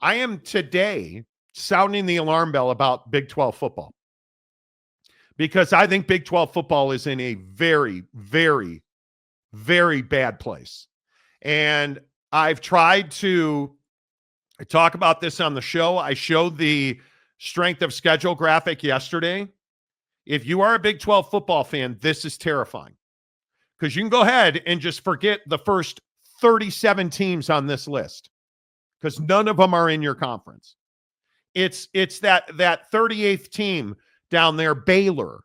I am today sounding the alarm bell about Big 12 football because I think Big 12 football is in a very, very, very bad place. And I've tried to talk about this on the show. I showed the strength of schedule graphic yesterday. If you are a Big 12 football fan, this is terrifying because you can go ahead and just forget the first 37 teams on this list because none of them are in your conference. It's that 38th team down there, Baylor,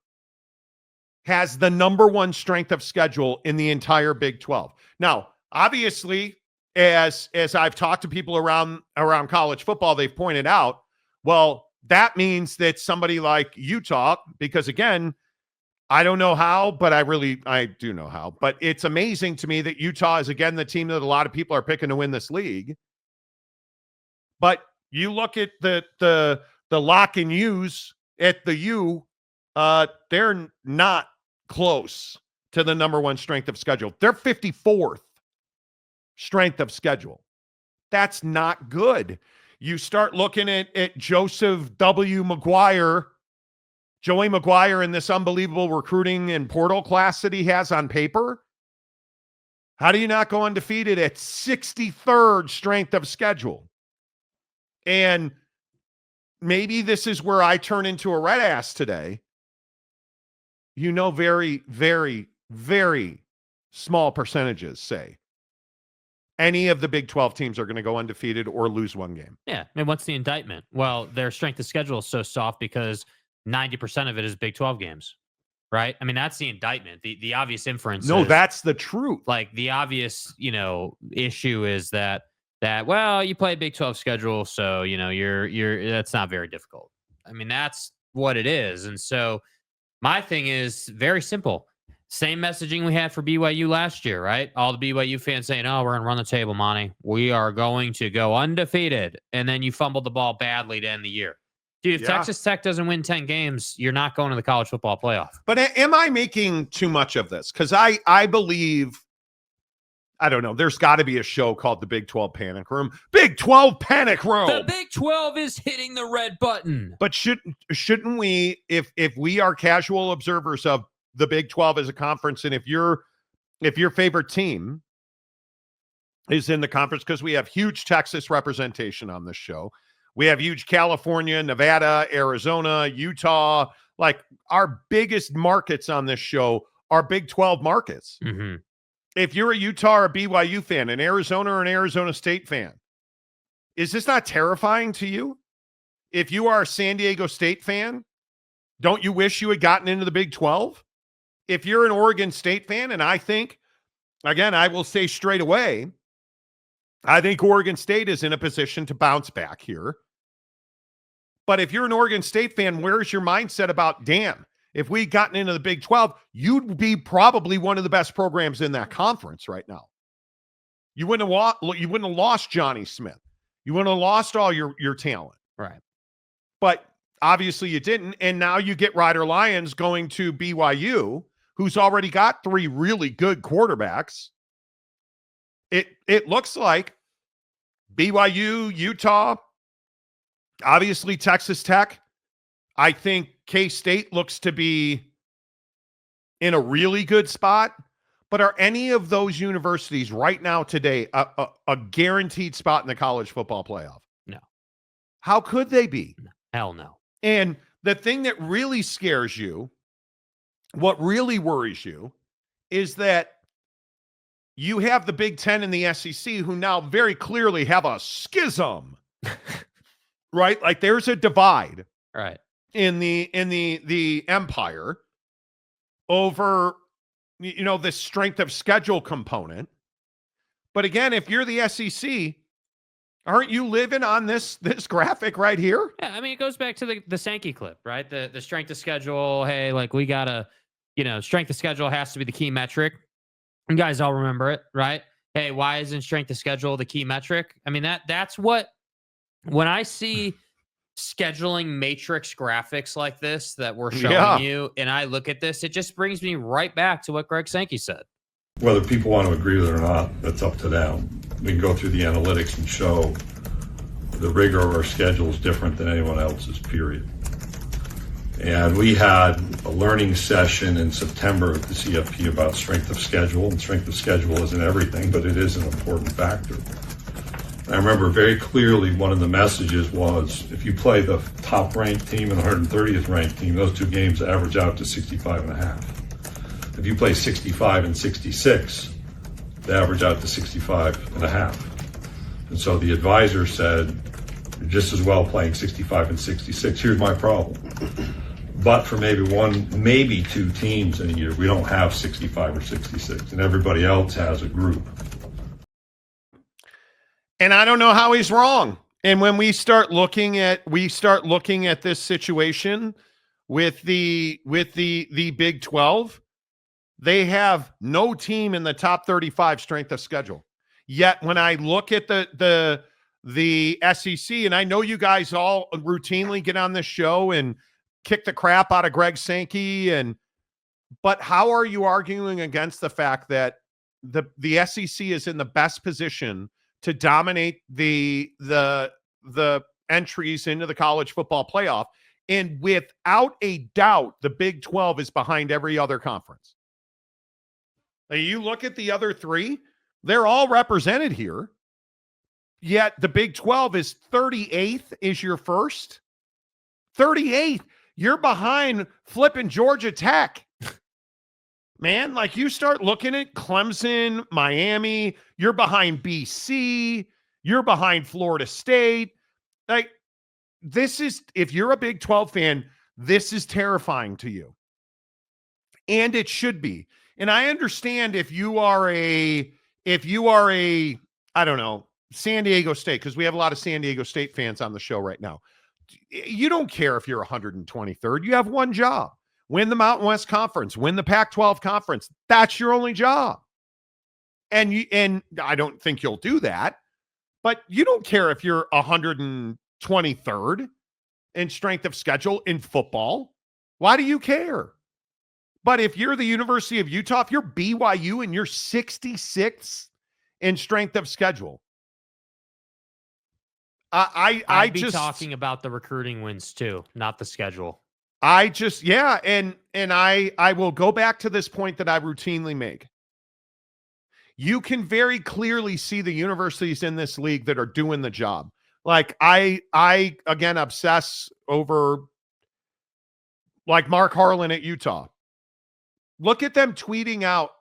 has the number one strength of schedule in the entire Big 12. Now, obviously, as I've talked to people around college football, they've pointed out, well, that means that somebody like Utah, because again, I don't know how, but I do know how. But it's amazing to me that Utah is, again, the team that a lot of people are picking to win this league. But you look at the lock and use at the U, they're not close to the number one strength of schedule. They're 54th strength of schedule. That's not good. You start looking at Joseph W. McGuire, Joey McGuire, in this unbelievable recruiting and portal class that he has on paper. How do you not go undefeated at 63rd strength of schedule? And maybe this is where I turn into a red ass today. Very, very, very small percentages say any of the Big 12 teams are going to go undefeated or lose one game. Yeah. And what's the indictment? Well, their strength of schedule is so soft because 90% of it is Big 12 games, right? I mean, that's the indictment. The obvious inference. No, that's the truth. Like the obvious, issue is that well, you play a Big 12 schedule, so you're that's not very difficult. I mean, that's what it is. And so my thing is very simple. Same messaging we had for BYU last year, right? All the BYU fans saying, oh, we're going to run the table, Monty. We are going to go undefeated. And then you fumbled the ball badly to end the year. Dude, if Texas Tech doesn't win 10 games, you're not going to the college football playoff. But am I making too much of this? Because I believe, I don't know, there's got to be a show called the Big 12 Panic Room. Big 12 Panic Room! The Big 12 is hitting the red button. But shouldn't we, if we are casual observers of the Big 12 as a conference, and if your favorite team is in the conference, because we have huge Texas representation on this show, we have huge California, Nevada, Arizona, Utah, like our biggest markets on this show are Big 12 markets. Mm-hmm. If you're a Utah or a BYU fan, an Arizona or an Arizona State fan, is this not terrifying to you? If you are a San Diego State fan, don't you wish you had gotten into the Big 12? If you're an Oregon State fan, and I think, again, I will say straight away, I think Oregon State is in a position to bounce back here. But if you're an Oregon State fan, where's your mindset about, damn, if we'd gotten into the Big 12, you'd be probably one of the best programs in that conference right now. You wouldn't have lost Johnny Smith. You wouldn't have lost all your talent. Right. But obviously you didn't. And now you get Ryder Lyons going to BYU, who's already got 3 really good quarterbacks. It looks like BYU, Utah, obviously Texas Tech. I think K-State looks to be in a really good spot. But are any of those universities right now today a guaranteed spot in the college football playoff? No. How could they be? Hell no. And the thing that really scares you, what really worries you, is that you have the Big Ten and the SEC who now very clearly have a schism, right? Like there's a divide, right, in the empire over, this strength of schedule component. But again, if you're the SEC, aren't you living on this graphic right here? Yeah, I mean, it goes back to the Sankey clip, right? The strength of schedule. Hey, like we gotta, strength of schedule has to be the key metric. You guys all remember it, right? Hey, why isn't strength of schedule the key metric? I mean, that's what, when I see scheduling matrix graphics like this that we're showing you, and I look at this, it just brings me right back to what Greg Sankey said. Whether people want to agree with it or not, that's up to them. We can go through the analytics and show the rigor of our schedule is different than anyone else's, period. And we had a learning session in September at the CFP about strength of schedule, and strength of schedule isn't everything, but it is an important factor. I remember very clearly one of the messages was, if you play the top ranked team and the 130th ranked team, those two games average out to 65.5. If you play 65 and 66, they average out to 65.5. And so the advisor said, you're just as well playing 65 and 66. Here's my problem. But for maybe one, maybe two teams in a year, we don't have 65 or 66, and everybody else has a group. And I don't know how he's wrong. And when we start looking at this situation with the Big 12, they have no team in the top 35 strength of schedule. Yet when I look at the SEC, and I know you guys all routinely get on this show and kick the crap out of Greg Sankey, but how are you arguing against the fact that the SEC is in the best position to dominate the entries into the college football playoff? And without a doubt, the Big 12 is behind every other conference. Now, you look at the other three, they're all represented here. Yet the Big 12 is 38th is your first. 38th. You're behind flipping Georgia Tech. Man, like, you start looking at Clemson, Miami, you're behind BC, you're behind Florida State. Like, this is, if you're a Big 12 fan, this is terrifying to you. And it should be. And I understand if you are a, I don't know, San Diego State, because we have a lot of San Diego State fans on the show right now. You don't care if you're 123rd. You have one job. Win the Mountain West Conference, win the Pac-12 Conference. That's your only job. And I don't think you'll do that, but you don't care if you're 123rd in strength of schedule in football. Why do you care? But if you're the University of Utah, if you're BYU and you're 66th in strength of schedule, I'd be talking about the recruiting wins too, not the schedule. And I will go back to this point that I routinely make. You can very clearly see the universities in this league that are doing the job. Like, I again obsess over, like, Mark Harlan at Utah. Look at them tweeting out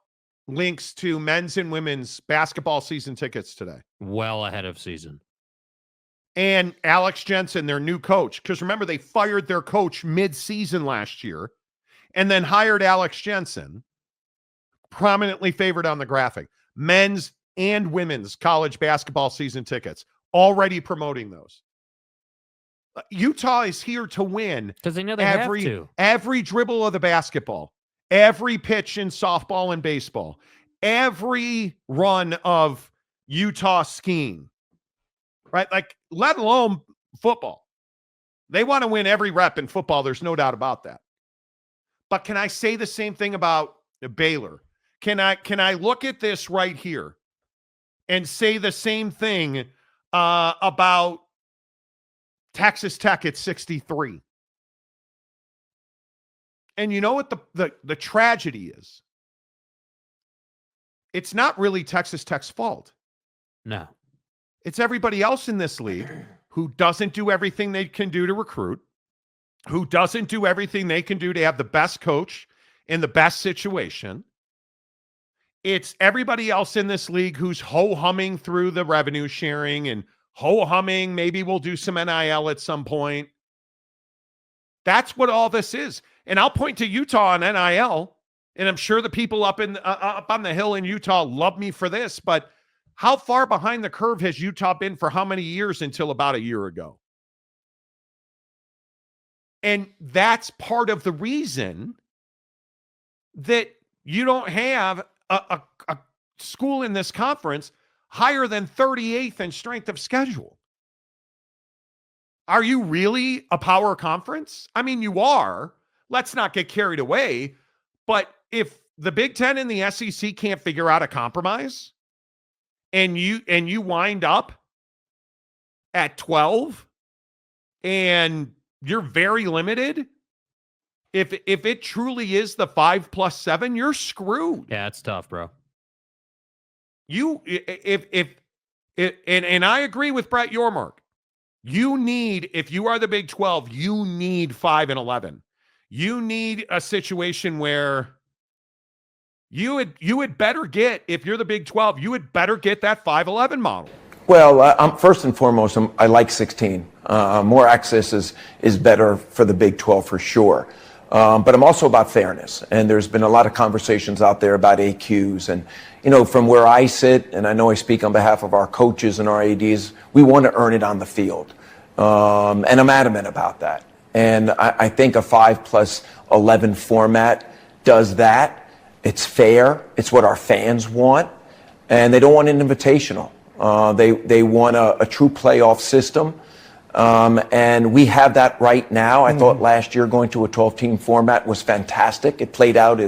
links to men's and women's basketball season tickets today. Well ahead of season. And Alex Jensen, their new coach, because remember, they fired their coach mid-season last year and then hired Alex Jensen, prominently favored on the graphic. Men's and women's college basketball season tickets, already promoting those. Utah is here to win. Because they know they have to. Every dribble of the basketball, every pitch in softball and baseball, every run of Utah skiing. Right? Like, let alone football. They want to win every rep in football. There's no doubt about that. But can I say the same thing about Baylor? Can I look at this right here and say the same thing about Texas Tech at 63? And you know what the tragedy is? It's not really Texas Tech's fault. No. It's everybody else in this league who doesn't do everything they can do to recruit, who doesn't do everything they can do to have the best coach in the best situation. It's everybody else in this league who's ho-humming through the revenue sharing and ho-humming, maybe we'll do some NIL at some point. That's what all this is. And I'll point to Utah on NIL, and I'm sure the people up on the hill in Utah love me for this, but how far behind the curve has Utah been for how many years until about a year ago? And that's part of the reason that you don't have a school in this conference higher than 38th in strength of schedule. Are you really a power conference? I mean, you are. Let's not get carried away. But if the Big Ten and the SEC can't figure out a compromise, and you wind up at 12 and you're very limited, if it truly is the 5+7, you're screwed. Yeah, it's tough, bro. And I agree with Brett Yormark. If you are the Big 12, you need 5 and 11. You need a situation where you would better get, if you're the Big 12, you would better get that 5-11 model. Well, I'm first and foremost, I like 16. More access is better for the Big 12 for sure. But I'm also about fairness. And there's been a lot of conversations out there about AQs. And, from where I sit, and I know I speak on behalf of our coaches and our ADs, we want to earn it on the field. And I'm adamant about that. And I think a 5+11 format does that. It's fair. It's what our fans want. And they don't want an invitational. They want a true playoff system. And we have that right now. I thought last year going to a 12-team format was fantastic. It played out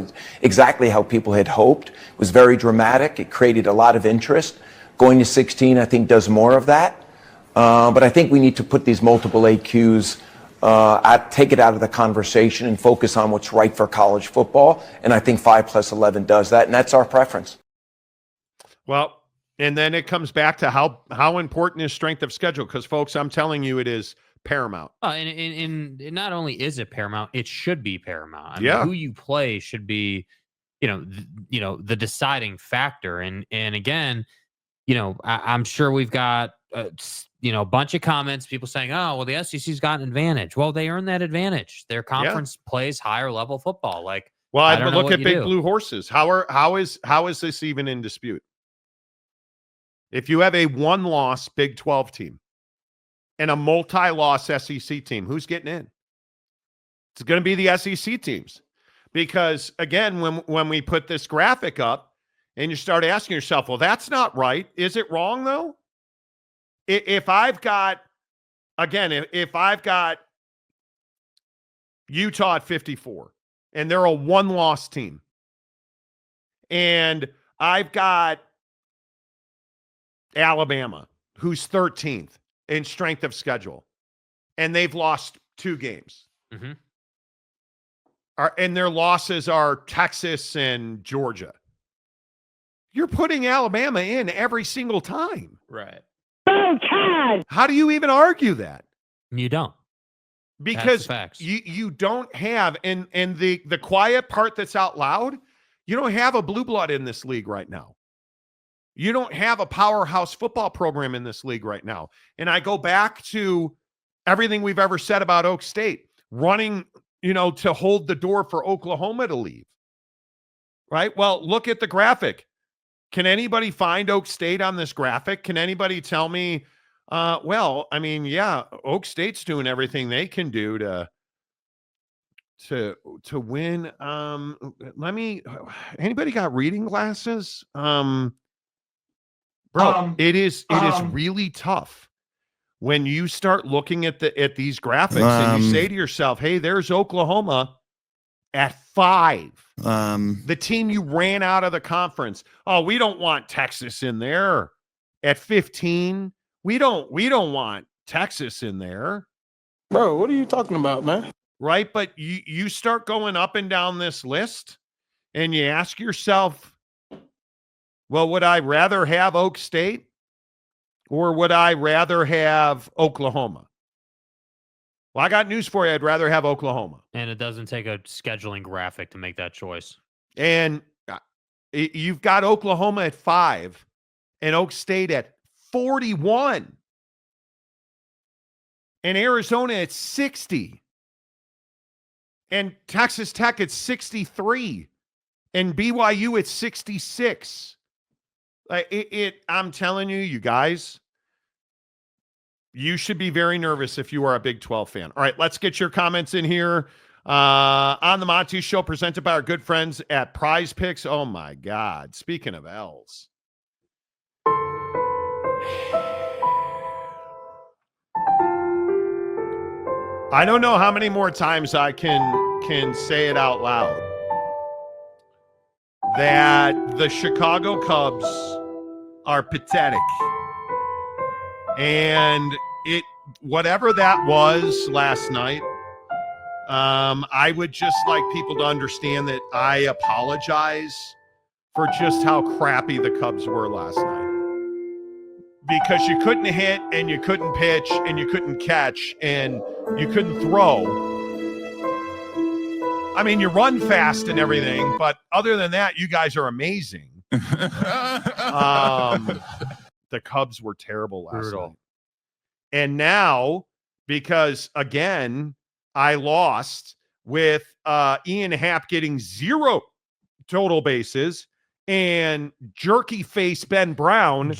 exactly how people had hoped. It was very dramatic. It created a lot of interest. Going to 16, I think, does more of that. But I think we need to put these multiple AQs, take it out of the conversation and focus on what's right for college football. And I think 5+11 does that, and that's our preference. Well, and then it comes back to how important is strength of schedule? Because, folks, I'm telling you, it is paramount. And not only is it paramount, it should be paramount. I Yeah. mean, who you play should be, the deciding factor. And again, I'm sure we've got a bunch of comments, people saying, "Oh, well, the SEC's got an advantage." Well, they earn that advantage. Their conference plays higher level football. But look at Big Blue Horses. How is this even in dispute? If you have a 1-loss Big 12 team and a multi-loss SEC team, who's getting in? It's going to be the SEC teams. Because, again, when we put this graphic up and you start asking yourself, well, that's not right. Is it wrong, though? If I've got Utah at 54 and they're a 1-loss team, and I've got Alabama, who's 13th in strength of schedule, and they've lost 2 games. Mm-hmm. And their losses are Texas and Georgia. You're putting Alabama in every single time. Right. How do you even argue that? You don't. Because facts. you don't have, and the quiet part that's out loud, you don't have a blue blood in this league right now. You don't have a powerhouse football program in this league right now. And I go back to everything we've ever said about Oak State, running, to hold the door for Oklahoma to leave. Right? Well, look at the graphic. Can anybody find Oak State on this graphic? Can anybody tell me, Oak State's doing everything they can do to win. Anybody got reading glasses? It is really tough when you start looking at these graphics and you say to yourself, hey, there's Oklahoma at 5. The team you ran out of the conference. Oh, we don't want Texas in there at 15. We don't want Texas in there. Bro, what are you talking about, man? Right? But you start going up and down this list and you ask yourself, well, would I rather have Oak State or would I rather have Oklahoma? Well, I got news for you. I'd rather have Oklahoma. And it doesn't take a scheduling graphic to make that choice. And you've got Oklahoma at 5 and Oak State at 41 and Arizona at 60 and Texas Tech at 63 and BYU at 66. I'm telling you guys, you should be very nervous if you are a Big 12 fan. All right, let's get your comments in here on the Monty Show, presented by our good friends at Prize Picks. Oh, my God. Speaking of L's. I don't know how many more times I can say it out loud that the Chicago Cubs are pathetic. And whatever that was last night, I would just like people to understand that I apologize for just how crappy the Cubs were last night. Because you couldn't hit and you couldn't pitch and you couldn't catch and you couldn't throw. I mean, you run fast and everything, but other than that, you guys are amazing. The Cubs were terrible last night. And now, because again, I lost with Ian Happ getting 0 total bases and jerky face Ben Brown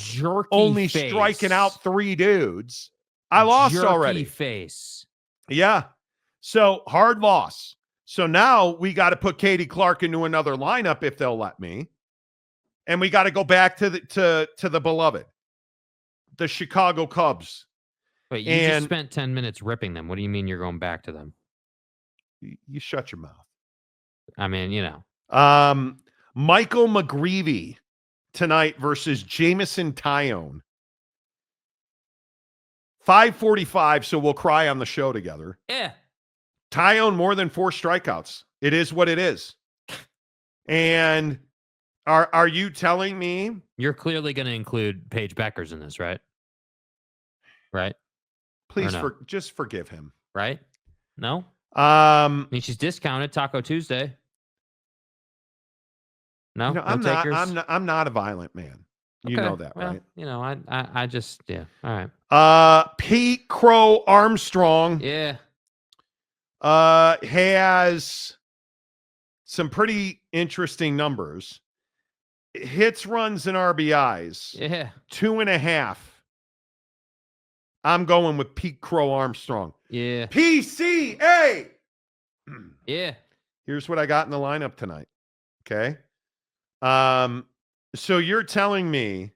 only striking out 3 dudes. I lost already. Face. Yeah. So hard loss. So now we got to put Katie Clark into another lineup if they'll let me. And we got to go back to the beloved, the Chicago Cubs. Wait, you just spent 10 minutes ripping them. What do you mean you're going back to them? You shut your mouth. I mean, Michael McGreevy tonight versus Jamison Tyone. 5:45, so we'll cry on the show together. Yeah. Tyone more than 4 strikeouts. It is what it is. And are you telling me you're clearly going to include Paige Beckers in this, right? Right? Please just forgive him. Right? No? I mean, she's discounted Taco Tuesday. No, I'm not a violent man. You know that, right? I just, yeah. All right. Pete Crow Armstrong. Yeah. Has some pretty interesting numbers. Hits, runs, and RBIs. Yeah. 2.5. I'm going with Pete Crow Armstrong. Yeah. PCA. Yeah. Here's what I got in the lineup tonight. Okay. So you're telling me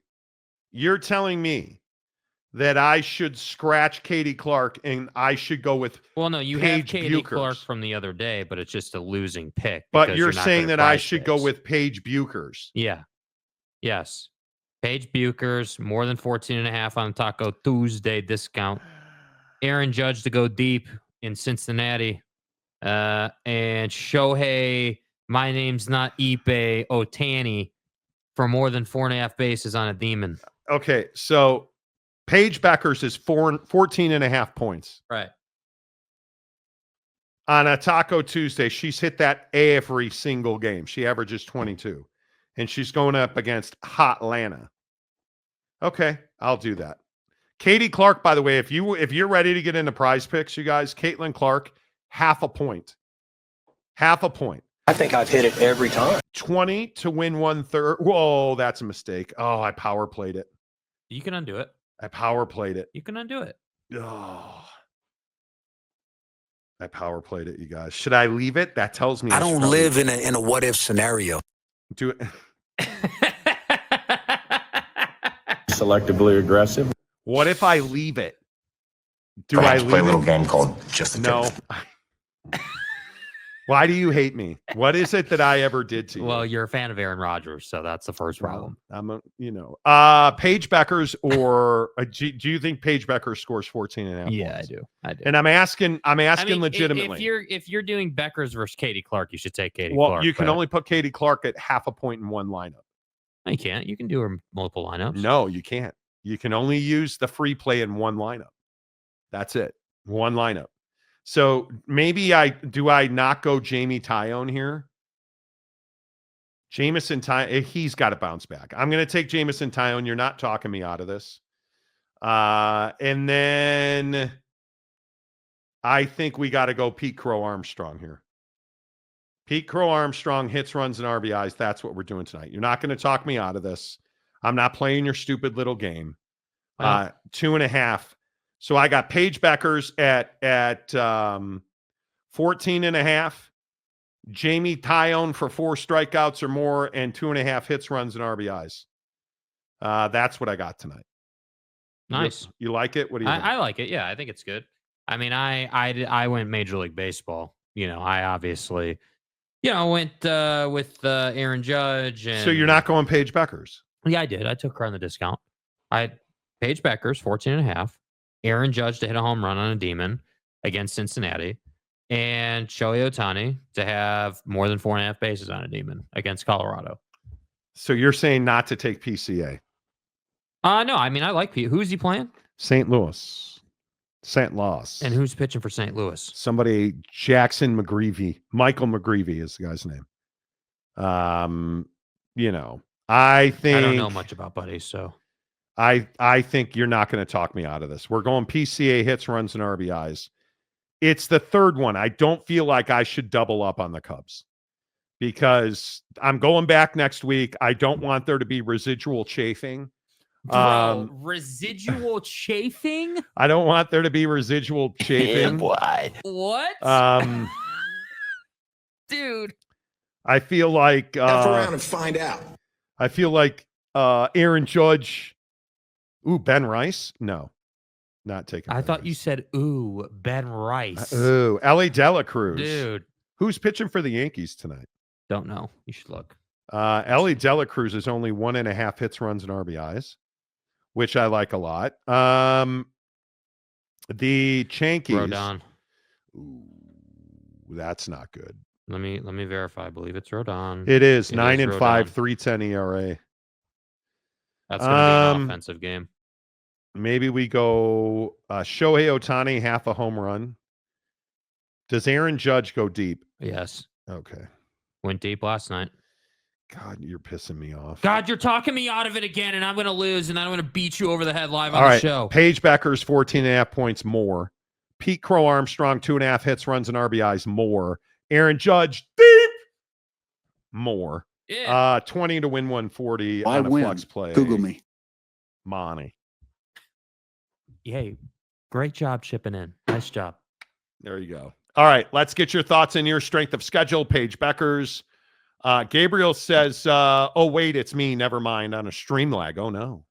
that I should scratch Katie Clark and I should go with you Paige have Katie Buchers. Clark from the other day, but it's just a losing pick. But you're saying that I should go with Paige Buchers. Yeah. Yes. Paige Buchers, more than 14.5 on Taco Tuesday discount. Aaron Judge to go deep in Cincinnati. And Shohei, my name's not Ipe Otani, for more than 4.5 bases on a demon. Okay, so Paige Beckers is 14.5 points. Right. On a Taco Tuesday, she's hit that every single game. She averages 22. And she's going up against Hot Atlanta. Okay, I'll do that. Katie Clark, by the way, if you're ready to get into prize picks, you guys, Caitlin Clark, 0.5 point. 0.5 point. I think I've hit it every time. 20 to win 1/3. Whoa, that's a mistake. Oh, I power played it. You can undo it. I power played it. You can undo it. Oh, I power played it, you guys. Should I leave it? That tells me I don't live in a what if scenario. Do it. Selectively aggressive. What if I leave it? Do Perhaps I leave play a little it? game called Just a No. Tip. Why do you hate me? What is it that I ever did to you? Well, you're a fan of Aaron Rodgers, so that's the first problem. Paige Beckers or do you think Paige Beckers scores 14.5 Yeah, points? I do. And I'm asking I mean, legitimately. If you're doing Beckers versus Katie Clark, you should take Katie well, Clark. you can only put Katie Clark at 0.5 point in one lineup. No, you can't. You can do her multiple lineups. No, you can't. You can only use the free play in one lineup. That's it. One lineup. So maybe I not go Jamie Tyone here? Jamison Tyone, he's got to bounce back. I'm going to take Jamison Tyone. You're not talking me out of this. And then I think we got to go Pete Crow Armstrong here. Pete Crow Armstrong, hits, runs, and RBIs. That's what we're doing tonight. You're not going to talk me out of this. I'm not playing your stupid little game. 2.5. So I got Paige Beckers at 14.5. Jamie Tyone for 4 strikeouts or more and 2.5 hits, runs, and RBIs. That's what I got tonight. Nice. You like it? What do you think? I like it. Yeah, I think it's good. I mean, I went Major League Baseball. I obviously, went with Aaron Judge. And, so you're not going Paige Beckers? Yeah, I did. I took her on the discount. I had Paige Beckers, 14.5. Aaron Judge to hit a home run on a demon against Cincinnati, and Shohei Ohtani to have more than 4.5 bases on a demon against Colorado. So you're saying not to take PCA? No, I mean, I like Pete. Who's he playing? St. Louis. St. Louis. And who's pitching for St. Louis? Somebody, Jackson McGreevy. Michael McGreevy is the guy's name. You know, I think I don't know much about Buddy, so I think you're not going to talk me out of this. We're going PCA hits, runs, and RBIs. It's the third one. I don't feel like I should double up on the Cubs because I'm going back next week. I don't want there to be residual chafing. Bro, residual chafing? I don't want there to be residual chafing. Boy. What? Dude. I feel like F around and find out. I feel like Aaron Judge. Ooh, Ben Rice? No. Not taking I Ben thought Rice. you said, ooh, Ben Rice. Ooh, Ellie Dela Cruz. Dude. Who's pitching for the Yankees tonight? Don't know. You should look. Ellie Dela Cruz is only 1.5 hits, runs, and RBIs, which I like a lot. The Yankees. Rodon. Ooh, that's not good. Let me verify. I believe it's Rodon. It is It 9 is and Rodon. 5, 3.10 ERA. That's going to be an offensive game. Maybe we go Shohei Ohtani, half a home run. Does Aaron Judge go deep? Yes. Okay. Went deep last night. God, you're pissing me off. God, you're talking me out of it again, and I'm going to lose, and I'm going to beat you over the head live on All the right. show. Paige Becker's 14.5 points more. Pete Crow Armstrong, 2.5 hits, runs, and RBIs more. Aaron Judge, deep more. Yeah. 20 to win 140 Why on a win? flex play. Google me. Monty. Hey, great job chipping in. Nice job. There you go. All right, let's get your thoughts on your strength of schedule. Paige Becker's. Gabriel says, oh, wait, it's me. Never mind. On a stream lag. Oh, no.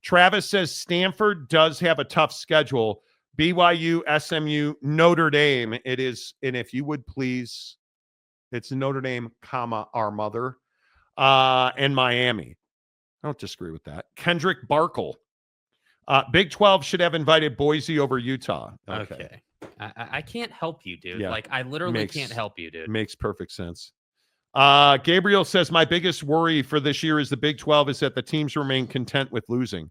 Travis says Stanford does have a tough schedule. BYU, SMU, Notre Dame. It is, and if you would please, it's Notre Dame, comma, our mother, and Miami. I don't disagree with that. Kendrick Barkle. Big 12 should have invited Boise over Utah. Okay. I can't help you, dude. Yeah. Like, I literally can't help you, dude. Makes perfect sense. Gabriel says, my biggest worry for this year is the Big 12 is that the teams remain content with losing.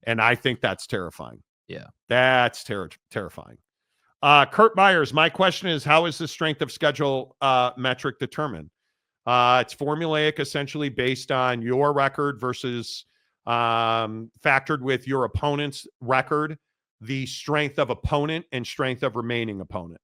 And I think that's terrifying. Yeah. That's terrifying. Kurt Myers, my question is, how is the strength of schedule metric determined? It's formulaic, essentially based on your record versus factored with your opponent's record, the strength of opponent and strength of remaining opponent.